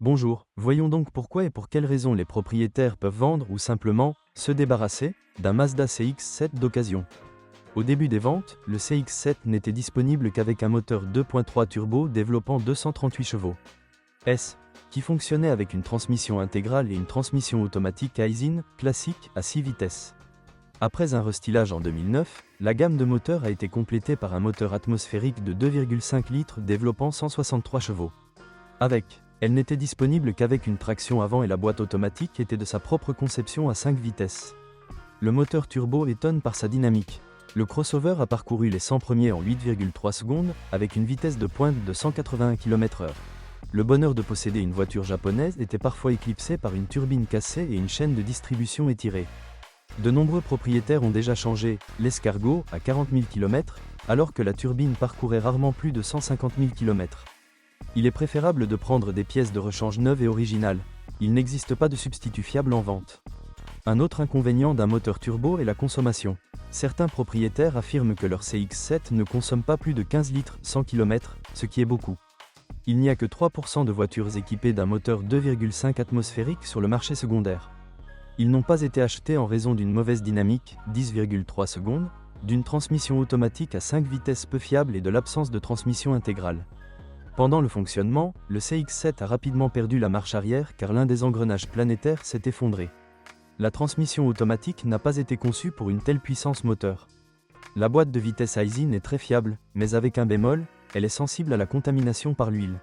Bonjour, voyons donc pourquoi et pour quelles raisons les propriétaires peuvent vendre ou simplement se débarrasser d'un Mazda CX-7 d'occasion. Au début des ventes, le CX-7 n'était disponible qu'avec un moteur 2.3 turbo développant 238 chevaux. Qui fonctionnait avec une transmission intégrale et une transmission automatique Aisin classique à 6 vitesses. Après un restylage en 2009, la gamme de moteurs a été complétée par un moteur atmosphérique de 2,5 litres développant 163 chevaux. Elle n'était disponible qu'avec une traction avant et la boîte automatique était de sa propre conception à 5 vitesses. Le moteur turbo étonne par sa dynamique. Le crossover a parcouru les 100 premiers en 8,3 secondes, avec une vitesse de pointe de 181 km/h. Le bonheur de posséder une voiture japonaise était parfois éclipsé par une turbine cassée et une chaîne de distribution étirée. De nombreux propriétaires ont déjà changé l'escargot à 40 000 km, alors que la turbine parcourait rarement plus de 150 000 km. Il est préférable de prendre des pièces de rechange neuves et originales. Il n'existe pas de substitut fiable en vente. Un autre inconvénient d'un moteur turbo est la consommation. Certains propriétaires affirment que leur CX-7 ne consomme pas plus de 15 litres 100 km, ce qui est beaucoup. Il n'y a que 3% de voitures équipées d'un moteur 2,5 atmosphérique sur le marché secondaire. Ils n'ont pas été achetés en raison d'une mauvaise dynamique, 10,3 secondes, d'une transmission automatique à 5 vitesses peu fiable et de l'absence de transmission intégrale. Pendant le fonctionnement, le CX-7 a rapidement perdu la marche arrière car l'un des engrenages planétaires s'est effondré. La transmission automatique n'a pas été conçue pour une telle puissance moteur. La boîte de vitesse Aisin est très fiable, mais avec un bémol, elle est sensible à la contamination par l'huile.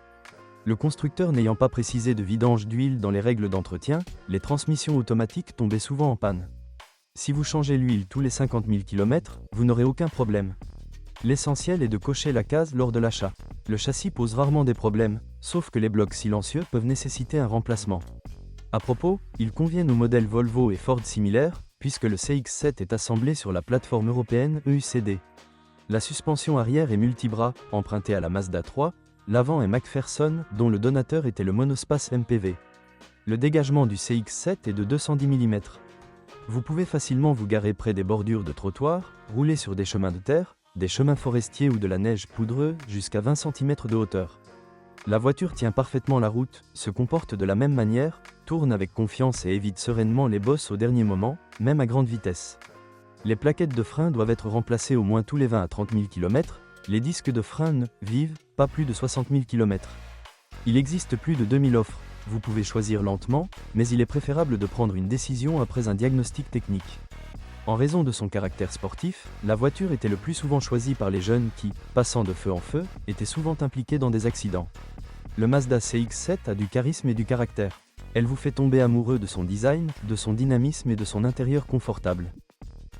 Le constructeur n'ayant pas précisé de vidange d'huile dans les règles d'entretien, les transmissions automatiques tombaient souvent en panne. Si vous changez l'huile tous les 50 000 km, vous n'aurez aucun problème. L'essentiel est de cocher la case lors de l'achat. Le châssis pose rarement des problèmes, sauf que les blocs silencieux peuvent nécessiter un remplacement. À propos, ils conviennent aux modèles Volvo et Ford similaires, puisque le CX-7 est assemblé sur la plateforme européenne EUCD. La suspension arrière est multibras, empruntée à la Mazda 3, l'avant est McPherson, dont le donateur était le monospace MPV. Le dégagement du CX-7 est de 210 mm. Vous pouvez facilement vous garer près des bordures de trottoirs, rouler sur des chemins de terre, des chemins forestiers ou de la neige poudreuse jusqu'à 20 cm de hauteur. La voiture tient parfaitement la route, se comporte de la même manière, tourne avec confiance et évite sereinement les bosses au dernier moment, même à grande vitesse. Les plaquettes de frein doivent être remplacées au moins tous les 20 à 30 000 km, les disques de frein ne vivent pas plus de 60 000 km. Il existe plus de 2000 offres, vous pouvez choisir lentement, mais il est préférable de prendre une décision après un diagnostic technique. En raison de son caractère sportif, la voiture était le plus souvent choisie par les jeunes qui, passant de feu en feu, étaient souvent impliqués dans des accidents. Le Mazda CX-7 a du charisme et du caractère. Elle vous fait tomber amoureux de son design, de son dynamisme et de son intérieur confortable.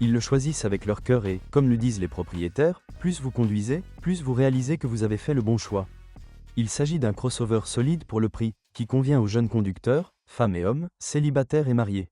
Ils le choisissent avec leur cœur et, comme le disent les propriétaires, plus vous conduisez, plus vous réalisez que vous avez fait le bon choix. Il s'agit d'un crossover solide pour le prix, qui convient aux jeunes conducteurs, femmes et hommes, célibataires et mariés.